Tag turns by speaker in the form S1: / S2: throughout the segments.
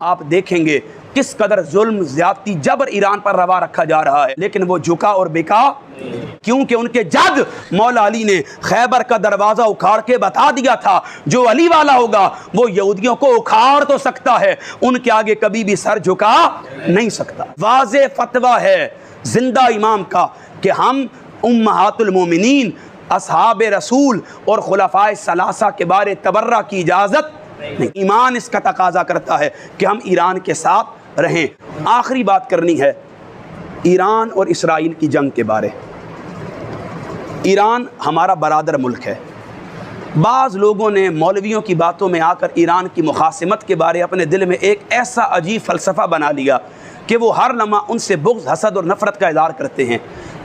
S1: आप देखेंगे किस कदर जुल्म, ज्यादती, जबर ईरान पर रवा रखा जा रहा है, लेकिन वो झुका और बिका क्योंकि उनके जद मौला अली ने खैबर का दरवाजा उखाड़ के बता दिया था, जो अली वाला होगा वो यहूदियों को उखाड़ तो सकता है, उनके आगे कभी भी सर झुका नहीं सकता। वाज़े फतवा है जिंदा इमाम का कि हम उम्महातुल मोमिनीन, असहाबे रसूल और खुलफाए सलासा के बारे तबर्रा की इजाज़त नहीं। ईमान इसका तकाजा करता है कि हम ईरान के साथ रहें। आखिरी बात करनी है ईरान और इसराइल की जंग के बारे। ईरान हमारा बरादर मुल्क है। बाज़ लोगों ने मौलवियों की बातों में आकर ईरान की मुखासिमत के बारे अपने दिल में एक ऐसा अजीब फ़लसफ़ा बना लिया कि वो हर लम्हा उनसे बुग़्ज़, हसद और नफ़रत का इज़हार करते हैं।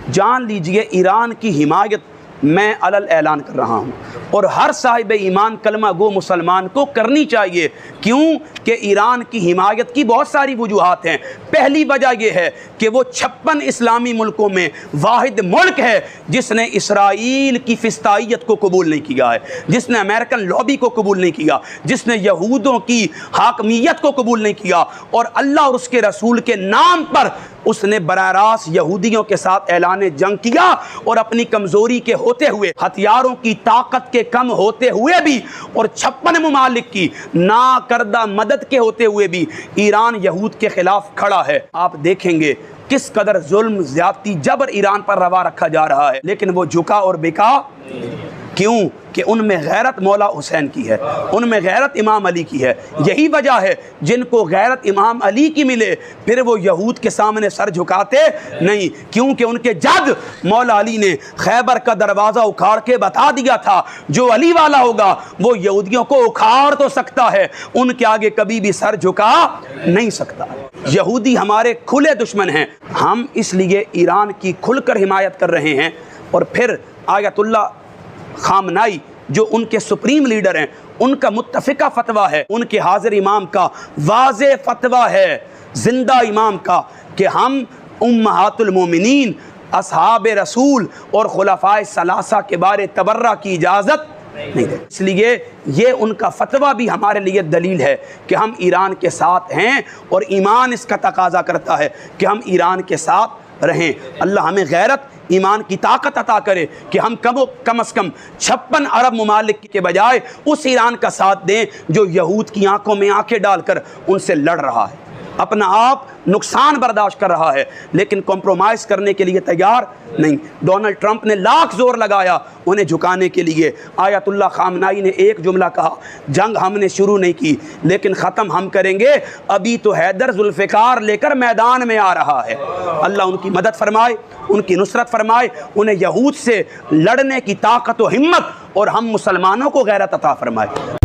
S1: जान लीजिए ईरान की हिमायत मैं अलल ऐलान कर रहा हूँ और हर साहिब ईमान कलमा गो मुसलमान को करनी चाहिए। क्यों कि ईरान की हिमायत की बहुत सारी वजूहात हैं। पहली वजह यह है कि वो 56 इस्लामी मुल्कों में वाहिद मुल्क है जिसने इसराइल की फिस्तायत को कबूल नहीं किया है, जिसने अमेरिकन लॉबी को कबूल नहीं किया, जिसने यहूदों की हाकमियत को कबूल नहीं किया और अल्लाह और उसके रसूल के नाम पर उसने बराह रास्त यहूदियों के साथ ऐलान जंग किया और अपनी कमज़ोरी के होते हुए, हथियारों की ताकत के कम होते हुए भी और 56 ममालिक की ना करदा मदद के होते हुए भी ईरान यहूद के खिलाफ खड़ा है। आप देखेंगे किस कदर जुल्म, ज्यादती, जबर ईरान पर रवा रखा जा रहा है, लेकिन वो झुका और बिका क्यों कि उनमें गैरत मौला हुसैन की है, उनमें गैरत इमाम अली की है। यही वजह है जिनको गैरत इमाम अली की मिले फिर वो यहूद के सामने सर झुकाते नहीं, क्योंकि उनके जद मौला अली ने खैबर का दरवाज़ा उखाड़ के बता दिया था, जो अली वाला होगा वो यहूदियों को उखाड़ तो सकता है, उनके आगे कभी भी सर झुका नहीं सकता। यहूदी हमारे खुले दुश्मन हैं, हम इसलिए ईरान की खुलकर हिमायत कर रहे हैं। और फिर आयतुल्लाह खामनाई जो उनके सुप्रीम लीडर हैं, उनका मुत्तफ़िका फतवा है, उनके हाजिर इमाम का वाज़े फतवा है जिंदा इमाम का कि हम उम्महातुल मोमिनीन, असहाबे रसूल और खुलफाए सलासा के बारे तबर्रा की इजाज़त नहीं दे। इसलिए ये उनका फतवा भी हमारे लिए दलील है कि हम ईरान के साथ हैं और ईमान इसका तकाजा करता है कि हम ईरान के साथ रहें। अल्लाह हमें गैरत, ईमान की ताकत अता करे कि हम कम अज़ कम 56 अरब ममालिक के बजाय उस ईरान का साथ दें जो यहूद की आंखों में आंखें डालकर उनसे लड़ रहा है, अपना आप नुकसान बर्दाश्त कर रहा है, लेकिन कॉम्प्रोमाइज़ करने के लिए तैयार नहीं। डोनाल्ड ट्रंप ने लाख जोर लगाया उन्हें झुकाने के लिए। आयतुल्लाह खामनाई ने एक जुमला कहा, जंग हमने शुरू नहीं की लेकिन ख़त्म हम करेंगे, अभी तो हैदर जुल्फ़िकार लेकर मैदान में आ रहा है। अल्लाह उनकी मदद फरमाए, उनकी नुसरत फरमाए, उन्हें यहूद से लड़ने की ताकत व हिम्मत और हम मुसलमानों को गैरत अता फरमाए।